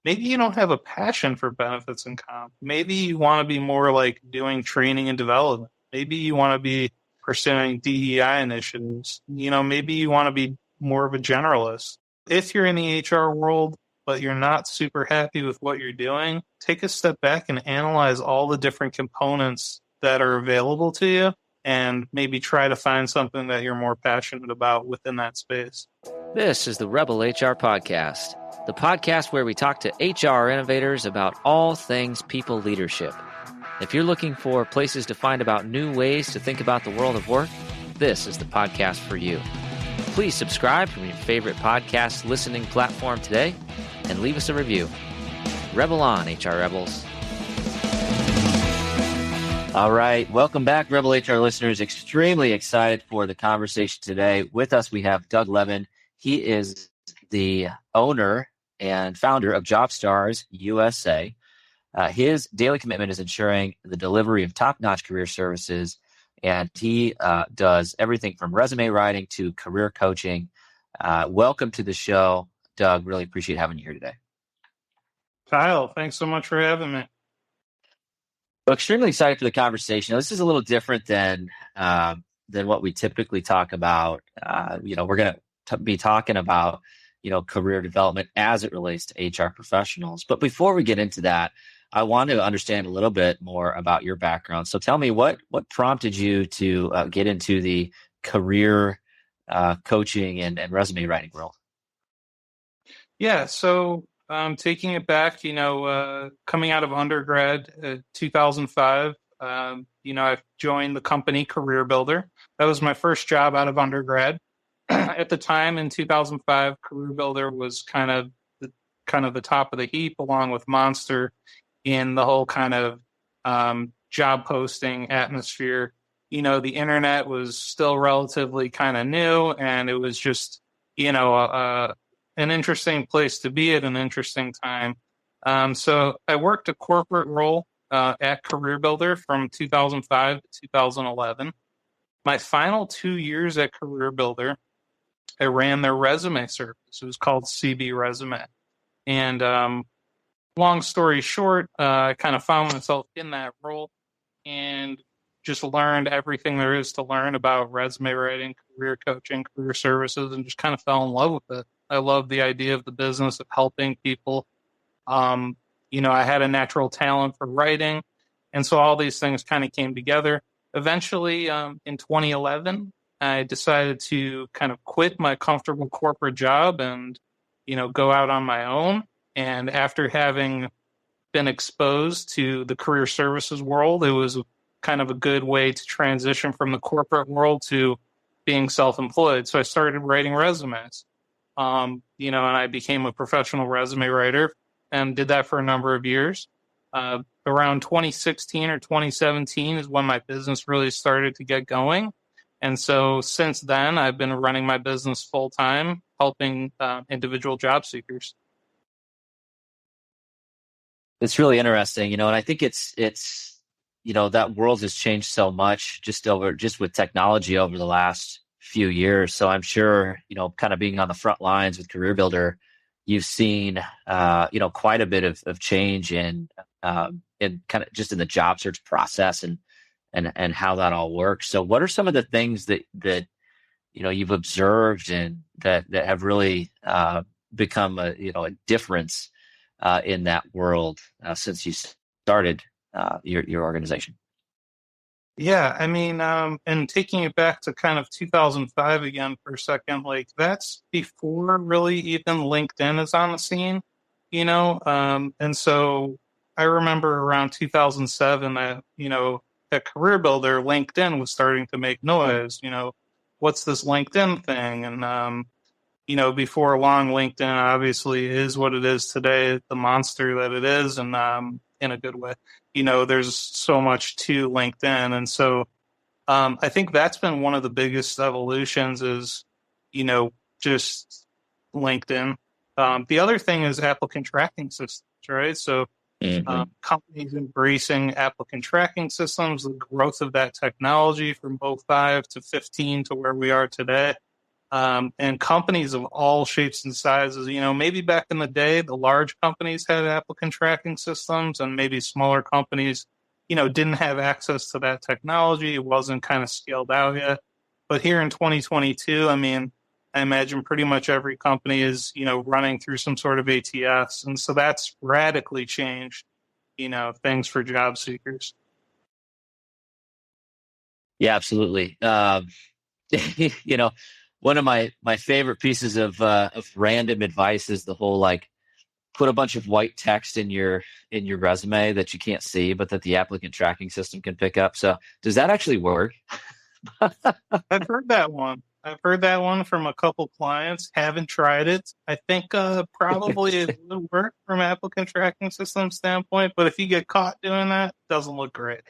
maybe you don't have a passion for benefits and comp. Maybe you want to be more like doing training and development. Maybe you want to be pursuing DEI initiatives. Maybe you want to be more of a generalist. If you're in the HR world, but you're not super happy with what you're doing, take a step back and analyze all the different components that are available to you and maybe try to find something that you're more passionate about within that space. This is the Rebel HR Podcast, the podcast where we talk to HR innovators about all things people leadership. If you're looking for places to find about new ways to think about the world of work, this is the podcast for you. Please subscribe from your favorite podcast listening platform today and leave us a review. Rebel on, HR Rebels. All right. Welcome back, Rebel HR listeners. Extremely excited for the conversation today. With us, we have Doug Levin. He is the owner and founder of JobStars USA. His daily commitment is ensuring the delivery of top-notch career services, and he does everything from resume writing to career coaching. Welcome to the show, Doug. Really appreciate having you here today. Kyle, thanks so much for having me. Well, extremely excited for the conversation. Now, this is a little different than what we typically talk about. We're going to be talking about, career development as it relates to HR professionals. But before we get into that, I want to understand a little bit more about your background. So tell me what prompted you to get into the career coaching and resume writing world? Yeah, so taking it back, coming out of undergrad, 2005, I joined the company Career Builder. That was my first job out of undergrad. At the time in 2005, Career Builder was kind of the top of the heap, along with Monster, in the whole kind of job posting atmosphere. The internet was still relatively kind of new, and it was just, an interesting place to be at an interesting time. So I worked a corporate role at Career Builder from 2005 to 2011. My final 2 years at Career Builder, I ran their resume service. It was called CB Resume. And long story short, I kind of found myself in that role and just learned everything there is to learn about resume writing, career coaching, career services, and just kind of fell in love with it. I love the idea of the business of helping people. I had a natural talent for writing, and so all these things kind of came together. Eventually, in 2011, I decided to kind of quit my comfortable corporate job and, go out on my own. And after having been exposed to the career services world, it was kind of a good way to transition from the corporate world to being self-employed. So I started writing resumes. And I became a professional resume writer and did that for a number of years. Around 2016 or 2017 is when my business really started to get going. And so since then, I've been running my business full time, helping individual job seekers. It's really interesting, and I think it's that world has changed so much just with technology over the last few years. So I'm sure, kind of being on the front lines with Career Builder, you've seen, quite a bit of change in kind of just in the job search process and how that all works. So what are some of the things that you've observed and that have really become a difference in that world since you started your organization? Yeah, I mean, and taking it back to kind of 2005 again for a second, like that's before really even LinkedIn is on the scene, and so I remember around 2007 that, at Career Builder, LinkedIn was starting to make noise, what's this LinkedIn thing? And, before long, LinkedIn obviously is what it is today, the monster that it is, and in a good way. There's so much to LinkedIn. And so I think that's been one of the biggest evolutions is, just LinkedIn. The other thing is applicant tracking systems, right? So companies embracing applicant tracking systems, the growth of that technology from 05 to 15 to where we are today. And companies of all shapes and sizes. Maybe back in the day, the large companies had applicant tracking systems, and maybe smaller companies, didn't have access to that technology. It wasn't kind of scaled out yet. But here in 2022, I mean, I imagine pretty much every company is, running through some sort of ATS. And so that's radically changed, things for job seekers. Yeah, absolutely. You know, one of my favorite pieces of random advice is the whole like put a bunch of white text in your resume that you can't see, but that the applicant tracking system can pick up. So does that actually work? I've heard that one. I've heard that one from a couple clients. Haven't tried it. I think probably it would work from applicant tracking system standpoint, but if you get caught doing that, it doesn't look great.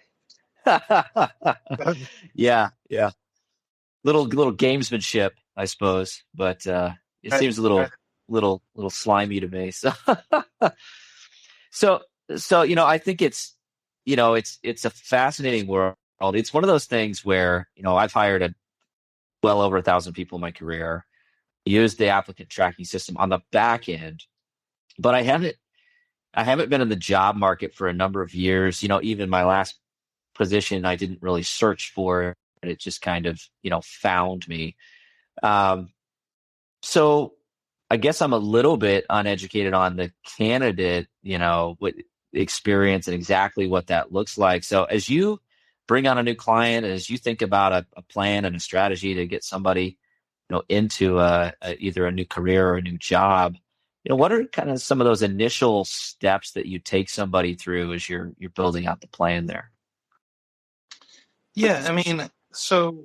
Yeah, yeah. Little gamesmanship, I suppose, but it Right, seems a right. little slimy to me. So so I think it's a fascinating world. It's one of those things where I've hired well over 1,000 people in my career, used the applicant tracking system on the back end, but I haven't been in the job market for a number of years. Even my last position, I didn't really search for it. It just kind of, found me. Um, so I guess I'm a little bit uneducated on the candidate, what experience and exactly what that looks like. So as you bring on a new client, as you think about a plan and a strategy to get somebody, into either a new career or a new job, what are kind of some of those initial steps that you take somebody through as you're building out the plan there? Yeah, I mean, so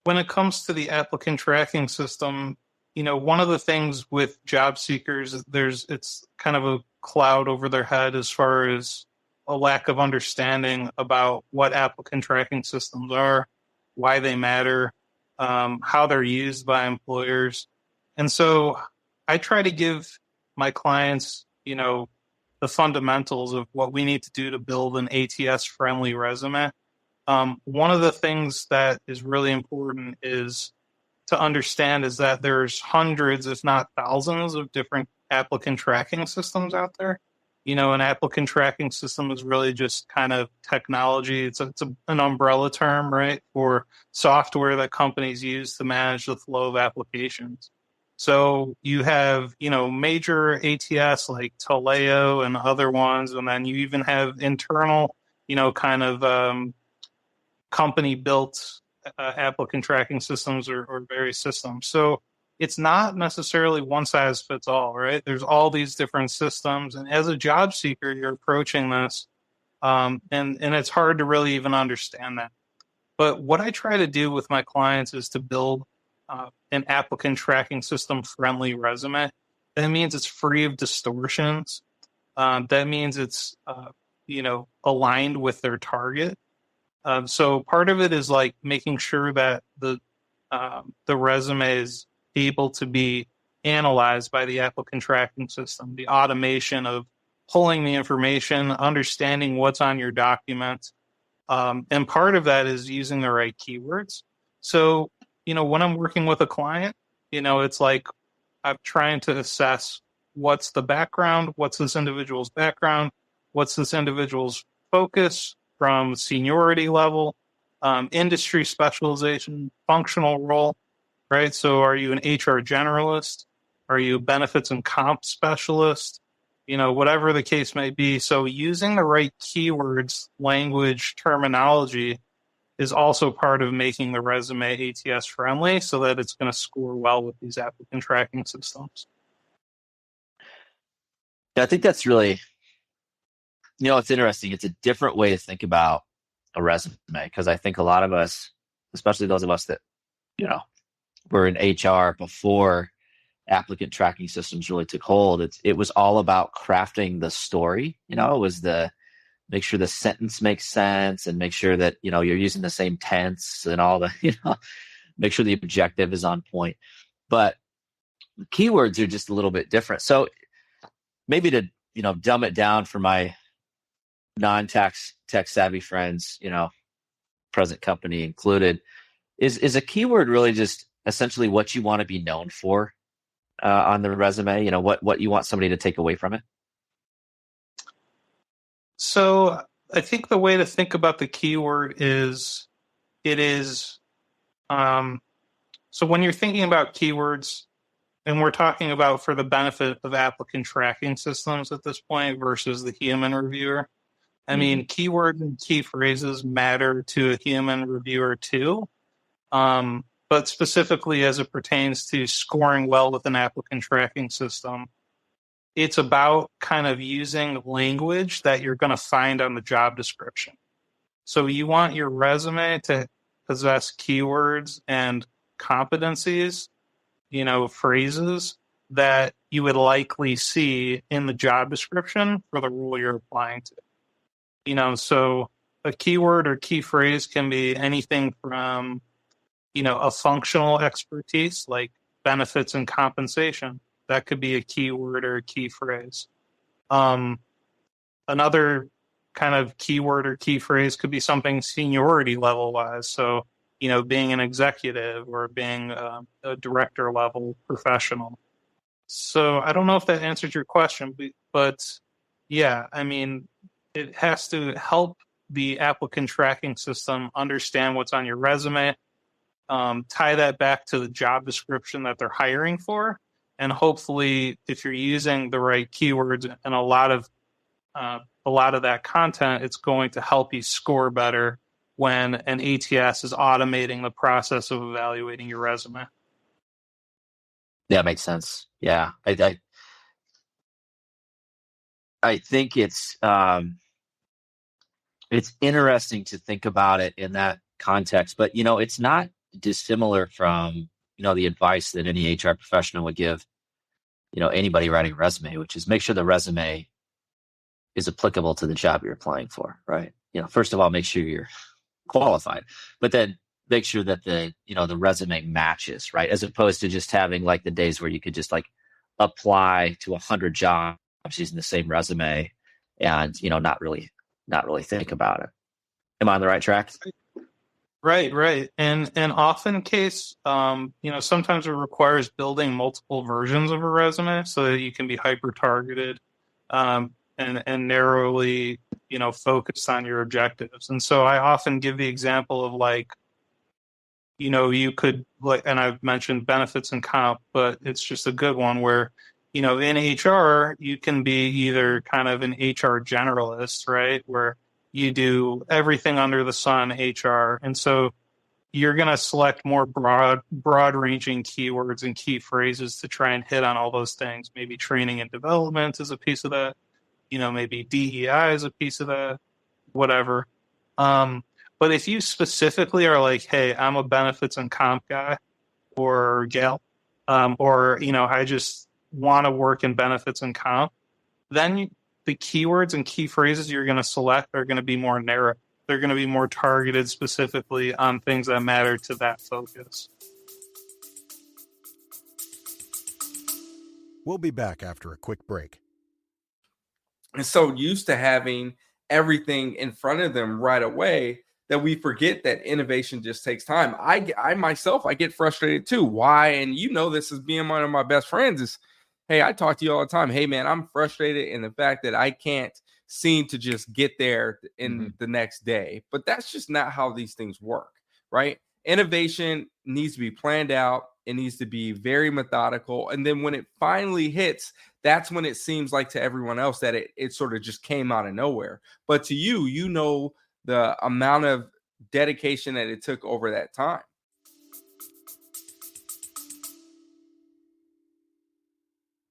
when it comes to the applicant tracking system, one of the things with job seekers, it's kind of a cloud over their head as far as a lack of understanding about what applicant tracking systems are, why they matter, how they're used by employers. And so I try to give my clients, the fundamentals of what we need to do to build an ATS-friendly resume. One of the things that is really important is to understand is that there's hundreds, if not thousands, of different applicant tracking systems out there. An applicant tracking system is really just kind of technology. An umbrella term, right, for software that companies use to manage the flow of applications. So you have, major ATS like Taleo and other ones, and then you even have internal, kind of company built applicant tracking systems or various systems. So it's not necessarily one size fits all, right? There's all these different systems. And as a job seeker, you're approaching this, and it's hard to really even understand that. But what I try to do with my clients is to build an applicant tracking system friendly resume. That means it's free of distortions. That means it's, aligned with their target. So part of it is like making sure that the resume is able to be analyzed by the applicant tracking system, the automation of pulling the information, understanding what's on your document. And part of that is using the right keywords. So, when I'm working with a client, it's like I'm trying to assess what's the background, what's this individual's background, what's this individual's focus from seniority level, industry specialization, functional role, right? So are you an HR generalist? Are you a benefits and comp specialist? Whatever the case may be. So using the right keywords, language, terminology is also part of making the resume ATS friendly so that it's going to score well with these applicant tracking systems. Yeah, I think that's really, it's interesting. It's a different way to think about a resume because I think a lot of us, especially those of us that, were in HR before applicant tracking systems really took hold, it was all about crafting the story. It was make sure the sentence makes sense and make sure that, you're using the same tense and all the, make sure the objective is on point. But keywords are just a little bit different. So maybe to, dumb it down for my non-tax tech savvy friends, present company included, is a keyword really just essentially what you want to be known for on the resume? You know, what you want somebody to take away from it? So I think the way to think about the keyword is it is um, so when you're thinking about keywords, and we're talking about for the benefit of applicant tracking systems at this point versus the human reviewer. I Mm-hmm. mean, keywords and key phrases matter to a human reviewer too, but specifically as it pertains to scoring well with an applicant tracking system, it's about kind of using language that you're going to find on the job description. So you want your resume to possess keywords and competencies, phrases that you would likely see in the job description for the role you're applying to. So a keyword or key phrase can be anything from, a functional expertise like benefits and compensation. That could be a keyword or a key phrase. Um, Another kind of keyword or key phrase could be something seniority level wise. So, being an executive or being a director level professional. So I don't know if that answers your question, but yeah, I mean, it has to help the applicant tracking system understand what's on your resume, tie that back to the job description that they're hiring for, and hopefully, if you're using the right keywords and a lot of that content, it's going to help you score better when an ATS is automating the process of evaluating your resume. Yeah, makes sense. Yeah, I think it's interesting to think about it in that context, but it's not dissimilar from the advice that any HR professional would give anybody writing a resume, which is make sure the resume is applicable to the job you're applying for, right? First of all, make sure you're qualified, but then make sure that the resume matches, right? As opposed to just having like the days where you could just like apply to 100 jobs using the same resume and not really think about it. Am I on the right track? Right, right. And often case, sometimes it requires building multiple versions of a resume so that you can be hyper targeted, and narrowly, focused on your objectives. And so I often give the example of like, you could like, and I've mentioned benefits and comp, but it's just a good one where, in HR, you can be either kind of an HR generalist, right? Where you do everything under the sun HR. And so you're going to select more broad ranging keywords and key phrases to try and hit on all those things. Maybe training and development is a piece of that. Maybe DEI is a piece of that, whatever. But if you specifically are like, hey, I'm a benefits and comp guy or gal, or, I just want to work in benefits and comp, then the keywords and key phrases you're going to select are going to be more narrow. They're going to be more targeted specifically on things that matter to that focus. We'll be back after a quick break. And so used to having everything in front of them right away that we forget that innovation just takes time. I myself, I get frustrated too. Why? And this as being one of my best friends is, hey, I talk to you all the time. Hey, man, I'm frustrated in the fact that I can't seem to just get there in the next day. But that's just not how these things work, right? Innovation needs to be planned out. It needs to be very methodical. And then when it finally hits, that's when it seems like to everyone else that it sort of just came out of nowhere. But to you, the amount of dedication that it took over that time.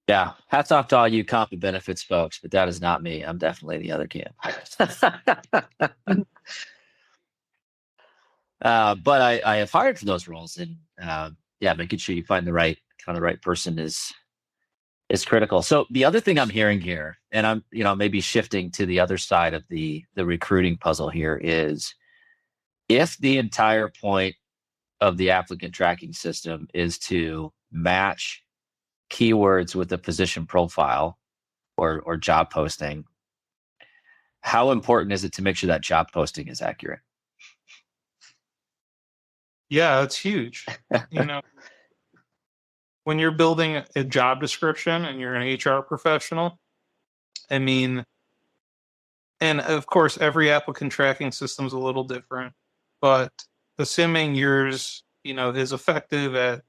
Yeah. Hats off to all you comp and benefits folks, but that is not me. I'm definitely the other camp. But I have hired for those roles, and making sure you find the right person is critical. So the other thing I'm hearing here, and I'm maybe shifting to the other side of the recruiting puzzle here, is if the entire point of the applicant tracking system is to match keywords with a position profile or job posting, how important is it to make sure that job posting is accurate? Yeah, it's huge. You know, when you're building a job description and you're an HR professional, I mean, and of course, every applicant tracking system is a little different, but assuming yours, is effective at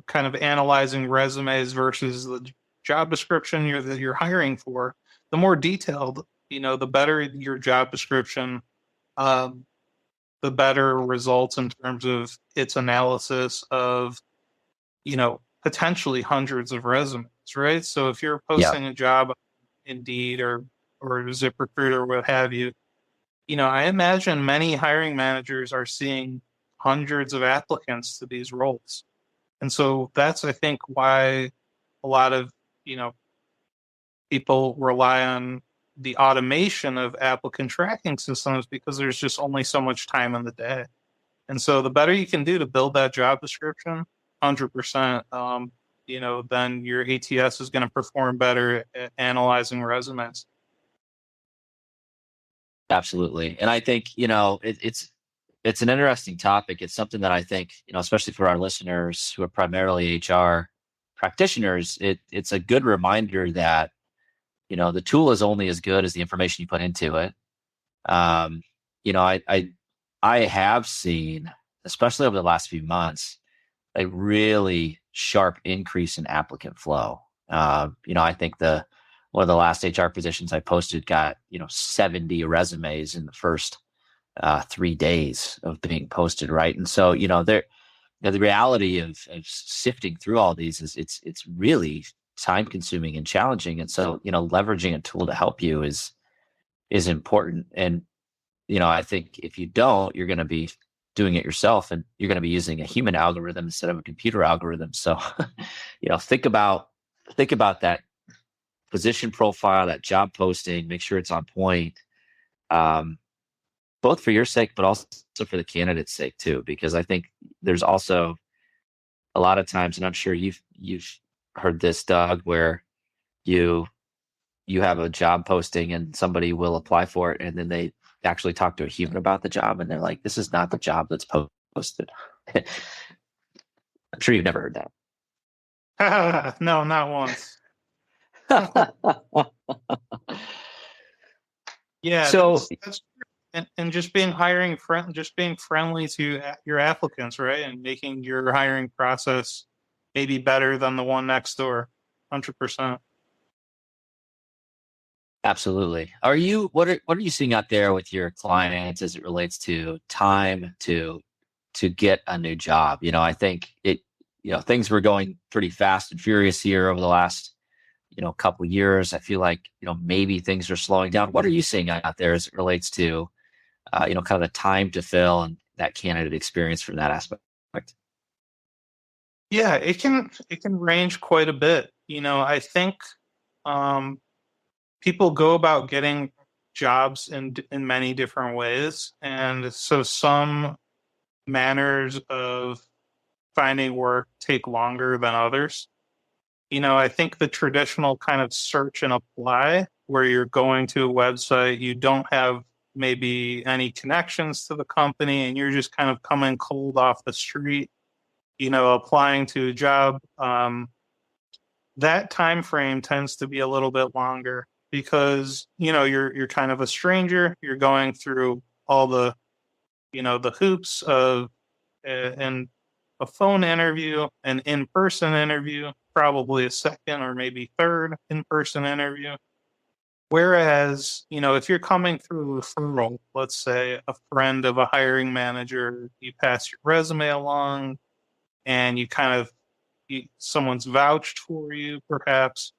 kind of analyzing resumes versus the job description that you're hiring for, the more detailed, the better your job description, um, the better results in terms of its analysis of, potentially hundreds of resumes, right? So if you're Yeah, posting a job on Indeed or ZipRecruiter or what have you, I imagine many hiring managers are seeing hundreds of applicants to these roles. And so that's, I think, why a lot of, you know, people rely on the automation of applicant tracking systems because there's just only so much time in the day. And so the better you can do to build that job description, 100%, then your ATS is going to perform better at analyzing resumes. absolutely. And I think, it's an interesting topic. It's something that I think, especially for our listeners who are primarily HR practitioners, it's a good reminder that, the tool is only as good as the information you put into it. Um, I have seen, especially over the last few months, a really sharp increase in applicant flow. I think the one of the last HR positions I posted got 70 resumes in the first 3 days of being posted, right? And so the reality of sifting through all these is it's really time consuming and challenging. And so leveraging a tool to help you is important. And I think if you don't, you're going to be doing it yourself, and you're going to be using a human algorithm instead of a computer algorithm. So, think about that position profile, that job posting, make sure it's on point, um, both for your sake, but also for the candidate's sake too, because I think there's also a lot of times, and I'm sure you've heard this, Doug, where you you have a job posting and somebody will apply for it, and then they actually talk to a human about the job, and they're like, "This is not the job that's posted." I'm sure you've never heard No, not once. that. Yeah, So that's true. And just being friendly to your applicants, right? And making your hiring process maybe better than the one next door. 100%. absolutely. What are you seeing out there with your clients as it relates to time to get a new job? I think things were going pretty fast and furious here over the last couple of years. I feel like maybe things are slowing down. What are you seeing out there as it relates to kind of the time to fill and that candidate experience from that aspect? Yeah, it can range quite a bit. I think um, people go about getting jobs in many different ways, and so some manners of finding work take longer than others. I think the traditional kind of search and apply, where you're going to a website, you don't have maybe any connections to the company, and you're just kind of coming cold off the street, applying to a job. That time frame tends to be a little bit longer because you're kind of a stranger. You're going through all the hoops of and a phone interview, an in-person interview, probably a second or maybe third in-person interview. Whereas, if you're coming through a referral, let's say a friend of a hiring manager, you pass your resume along and someone's vouched for you, perhaps,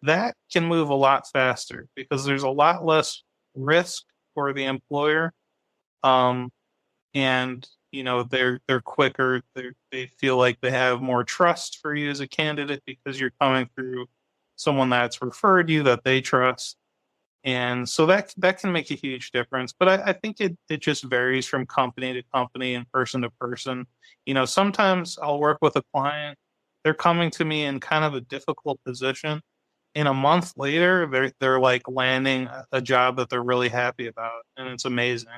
that can move a lot faster because there's a lot less risk for the employer. Um, and they're quicker. They feel like they have more trust for you as a candidate because you're coming through someone that's referred you that they trust. And so that can make a huge difference. But I think it just varies from company to company and person to person. Sometimes I'll work with a client, they're coming to me in kind of a difficult position. In a month later, they're like landing a job that they're really happy about, and it's amazing.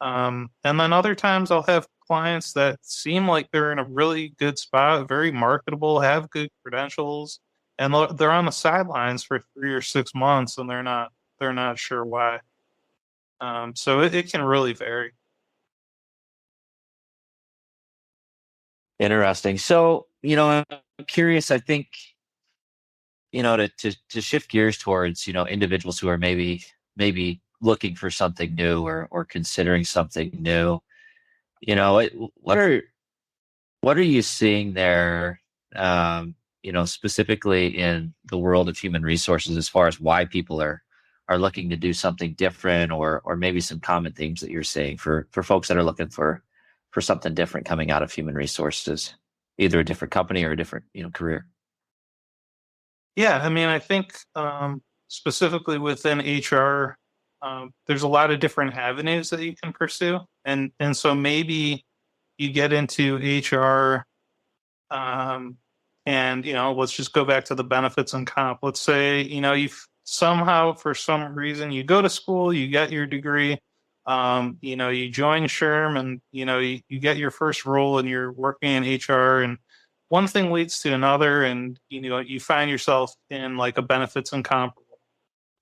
And then other times I'll have clients that seem like they're in a really good spot, very marketable, have good credentials, and they're on the sidelines for 3 or 6 months, and they're not sure why. So it can really vary. Interesting. So, I'm curious, I think, to shift gears towards, individuals who are maybe looking for something new or considering something new, what are you seeing there, specifically in the world of human resources as far as why people are looking to do something different, or maybe some common themes that you're seeing for folks that are looking for something different coming out of human resources, either a different company or a different, career? Yeah, I mean, I think specifically within HR, there's a lot of different avenues that you can pursue, and so maybe you get into HR, um, and let's just go back to the benefits and comp. Let's say you somehow, for some reason, you go to school, you get your degree, you join SHRM, and you get your first role, and you're working in HR, and one thing leads to another, and you find yourself in like a benefits and comp.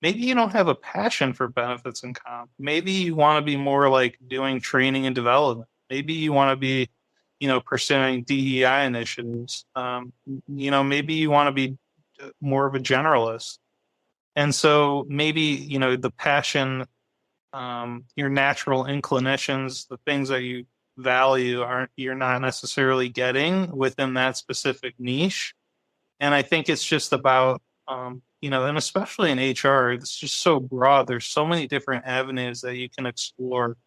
Maybe you don't have a passion for benefits and comp. Maybe you want to be more like doing training and development. Maybe you want to be pursuing DEI initiatives. Maybe you want to be more of a generalist. And so maybe the passion, your natural inclinations, the things that you value, aren't you're not necessarily getting within that specific niche. And I think it's just about, and especially in HR, it's just so broad. There's so many different avenues that you can explore.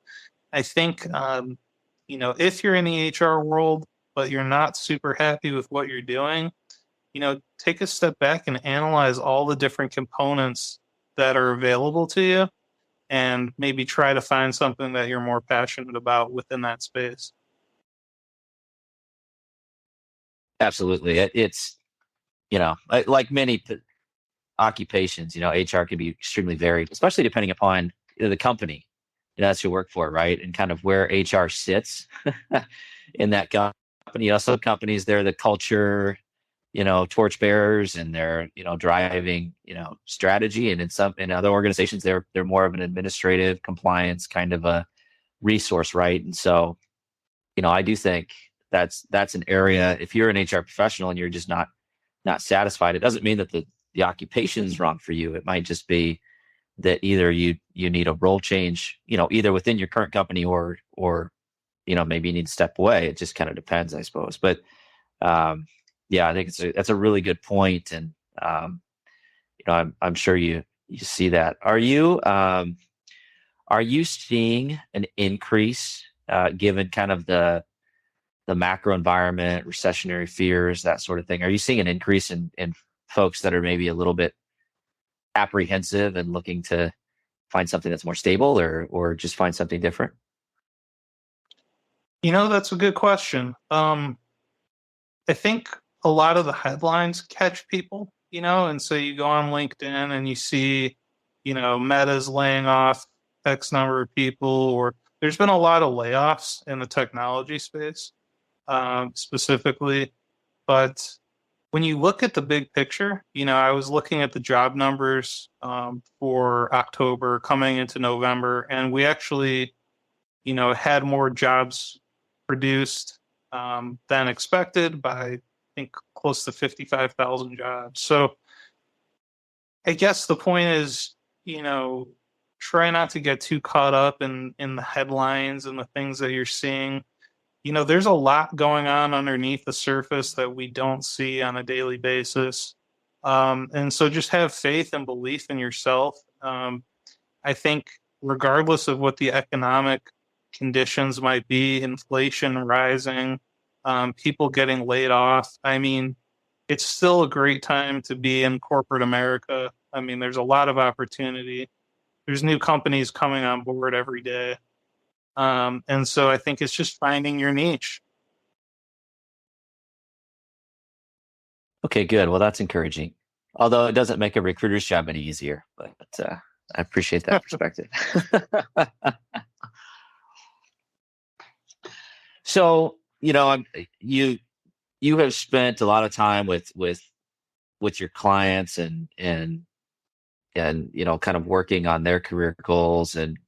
I think, if you're in the HR world, but you're not super happy with what you're doing, take a step back and analyze all the different components that are available to you, and maybe try to find something that you're more passionate about within that space. Absolutely. It's, like many occupations, HR can be extremely varied, especially depending upon the company that's you work for, right? And kind of where HR sits in that company. Some companies, they're the culture, torchbearers, and they're, driving, strategy. And in other organizations, they're more of an administrative compliance kind of a resource, right? And so, I do think that's an area. If you're an HR professional and you're just not satisfied, it doesn't mean that the occupation is wrong for you. It might just be that either you need a role change, either within your current company or maybe you need to step away. It just kind of depends, I suppose. But yeah, I think that's a really good point, and I'm sure you see that. Are you seeing an increase given kind of the macro environment, recessionary fears, that sort of thing? Are you seeing an increase in folks that are maybe a little bit apprehensive and looking to find something that's more stable, or just find something different? That's a good question. I think a lot of the headlines catch people, and so you go on LinkedIn and you see, Meta's laying off X number of people, or there's been a lot of layoffs in the technology space, specifically. But when you look at the big picture, I was looking at the job numbers for October coming into November, and we actually, had more jobs produced than expected by, I think, close to 55,000 jobs. So I guess the point is, try not to get too caught up in the headlines and the things that you're seeing. There's a lot going on underneath the surface that we don't see on a daily basis. And so just have faith and belief in yourself. I think regardless of what the economic conditions might be, inflation rising, people getting laid off, I mean, it's still a great time to be in corporate America. I mean, there's a lot of opportunity. There's new companies coming on board every day. And so I think it's just finding your niche. Okay, good. Well, that's encouraging. Although it doesn't make a recruiter's job any easier, but I appreciate that perspective. So, you have spent a lot of time with your clients and kind of working on their career goals and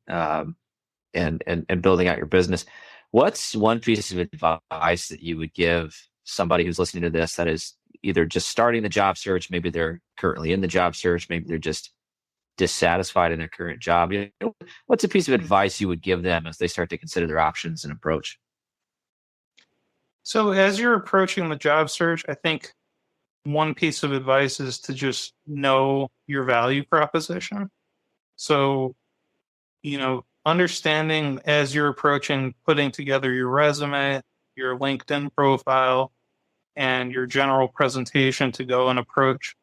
building out your business. What's one piece of advice that you would give somebody who's listening to this that is either just starting the job search, maybe they're currently in the job search, maybe they're just dissatisfied in their current job? What's a piece of advice you would give them as they start to consider their options and approach? So as you're approaching the job search, I think one piece of advice is to just know your value proposition. So, understanding as you're approaching putting together your resume, your LinkedIn profile, and your general presentation to go and approach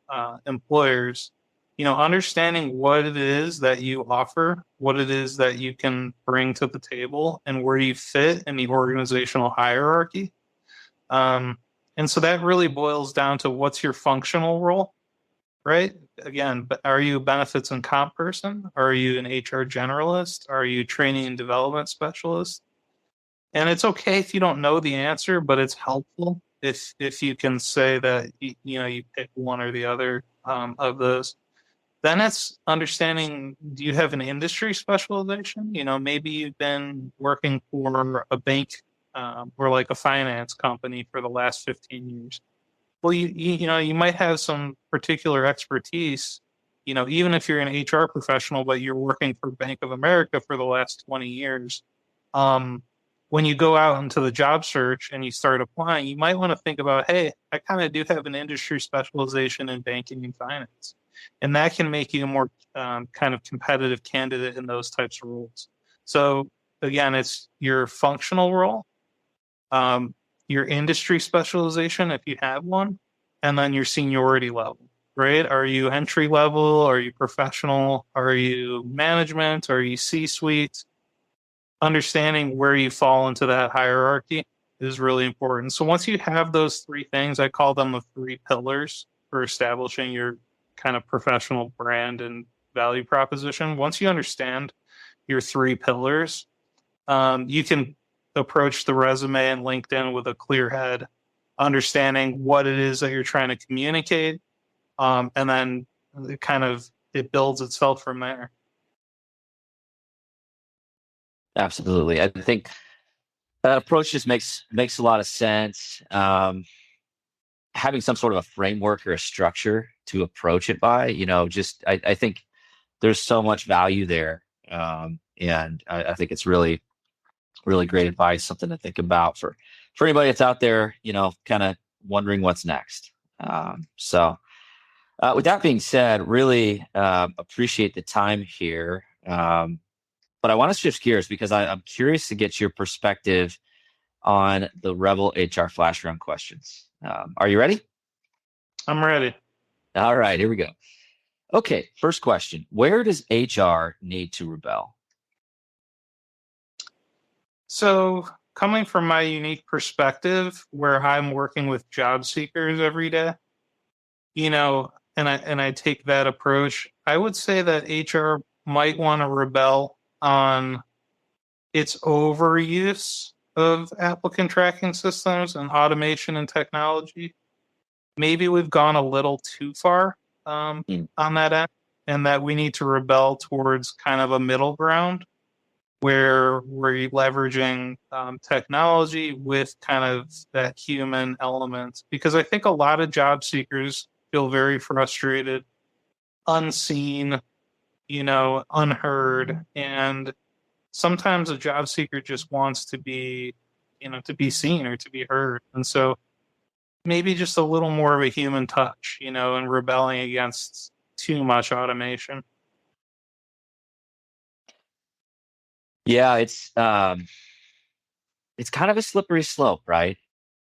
employers, understanding what it is that you offer, what it is that you can bring to the table, and where you fit in the organizational hierarchy. And so that really boils down to what's your functional role, right? Again, but are you a benefits and comp person? Are you an HR generalist? Are you training and development specialist? And it's okay if you don't know the answer, but it's helpful if you can say that you pick one or the other of those. Then it's understanding, do you have an industry specialization? Maybe you've been working for a bank or like a finance company for the last 15 years. Well, you might have some particular expertise, even if you're an HR professional, but you're working for Bank of America for the last 20 years. When you go out into the job search and you start applying, you might want to think about, hey, I kind of do have an industry specialization in banking and finance. And that can make you a more kind of competitive candidate in those types of roles. So again, it's your functional role, your industry specialization, if you have one, and then your seniority level, right? Are you entry level? Are you professional? Are you management? Are you C-suite? Understanding where you fall into that hierarchy is really important. So once you have those three things, I call them the three pillars for establishing your kind of professional brand and value proposition. Once you understand your three pillars, you can approach the resume and LinkedIn with a clear head, understanding what it is that you're trying to communicate, and then it builds itself from there. Absolutely. I think that approach just makes a lot of sense. Having some sort of a framework or a structure to approach it by, I think there's so much value there. And I think it's really, really great advice, something to think about for anybody that's out there, kind of wondering what's next. So with that being said, really appreciate the time here. But I want to shift gears because I'm curious to get your perspective on the Rebel HR flash round questions. Are you ready? I'm ready. All right, here we go. Okay, first question. Where does HR need to rebel? So coming from my unique perspective, where I'm working with job seekers every day, and I take that approach, I would say that HR might want to rebel on its overuse of applicant tracking systems and automation and technology. Maybe we've gone a little too far on that end, and that we need to rebel towards kind of a middle ground where we're leveraging technology with kind of that human element. Because I think a lot of job seekers feel very frustrated, unseen, unheard. And sometimes a job seeker just wants to be, to be seen or to be heard. And so maybe just a little more of a human touch, and rebelling against too much automation. Yeah, it's kind of a slippery slope, right?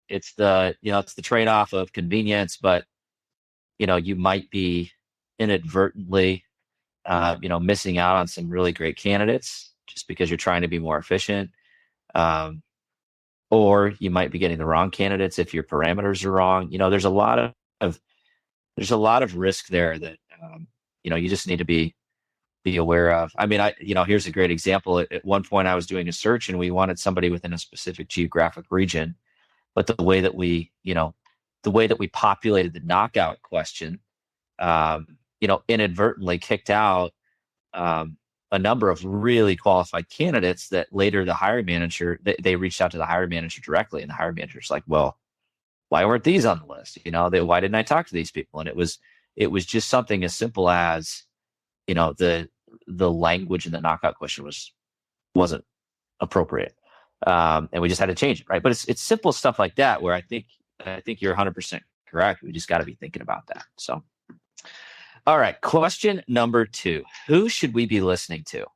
It's the trade-off of convenience, but you might be inadvertently missing out on some really great candidates just because you're trying to be more efficient. Or you might be getting the wrong candidates if your parameters are wrong. There's a lot of risk there that you just need to be be aware of. I mean, here's a great example. At one point I was doing a search and we wanted somebody within a specific geographic region, but the way that we populated the knockout question, inadvertently kicked out a number of really qualified candidates that later the hiring manager, they reached out to the hiring manager directly, and the hiring manager's like, well, why weren't these on the list? Why didn't I talk to these people? And it was just something as simple as, the language in the knockout question wasn't appropriate. And we just had to change it. Right. But it's simple stuff like that where I think you're 100% correct. We just got to be thinking about that. So, all right. Question number 2, who should we be listening to?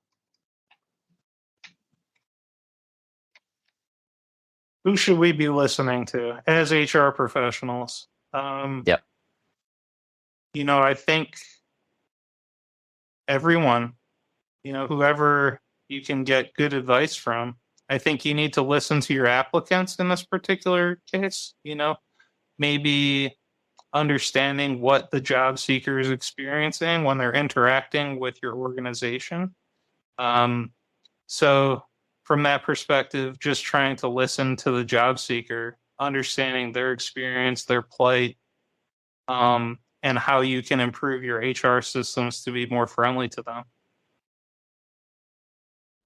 Who should we be listening to as HR professionals? Yep. I think everyone, whoever you can get good advice from. I think you need to listen to your applicants in this particular case, maybe understanding what the job seeker is experiencing when they're interacting with your organization. So from that perspective, just trying to listen to the job seeker, understanding their experience, their plight, and how you can improve your HR systems to be more friendly to them.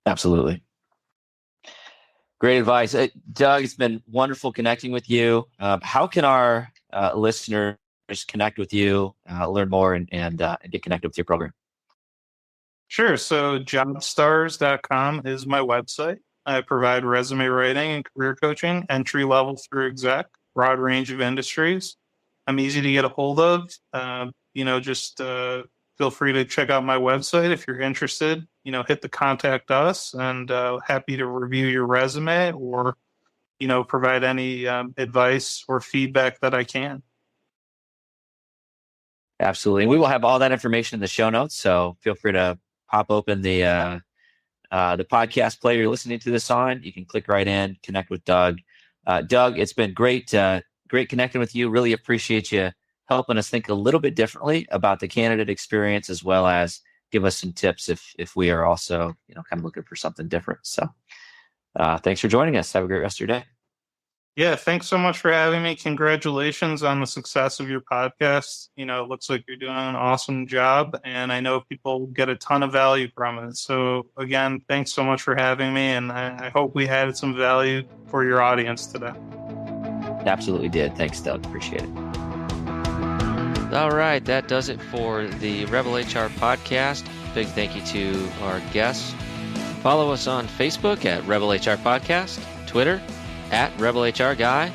Absolutely. Great advice. Doug, it's been wonderful connecting with you. How can our listeners connect with you, learn more, and get connected with your program? Sure. So JobStars.com is my website. I provide resume writing and career coaching, entry level through exec, broad range of industries. I'm easy to get a hold of. Just feel free to check out my website if you're interested. Hit the contact us, and happy to review your resume or, provide any advice or feedback that I can. Absolutely. And we will have all that information in the show notes. So feel free to pop open the podcast player you're listening to this on. You can click right in, connect with Doug. Doug, it's been great connecting with you. Really appreciate you helping us think a little bit differently about the candidate experience, as well as give us some tips if we are also, kind of looking for something different. So thanks for joining us. Have a great rest of your day. Yeah, thanks so much for having me. Congratulations on the success of your podcast. It looks like you're doing an awesome job, and I know people get a ton of value from it. So again, thanks so much for having me, and I hope we added some value for your audience today. Absolutely did. Thanks, Doug. Appreciate it. All right, that does it for the Rebel HR podcast. Big thank you to our guests. Follow us on Facebook at Rebel HR Podcast, Twitter at Rebel HR Guy,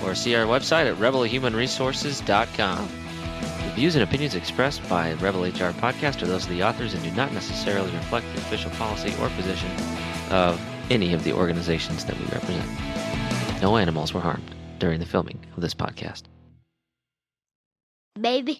or see our website at rebelhumanresources.com. The views and opinions expressed by Rebel HR Podcast are those of the authors and do not necessarily reflect the official policy or position of any of the organizations that we represent. No animals were harmed during the filming of this podcast. Baby.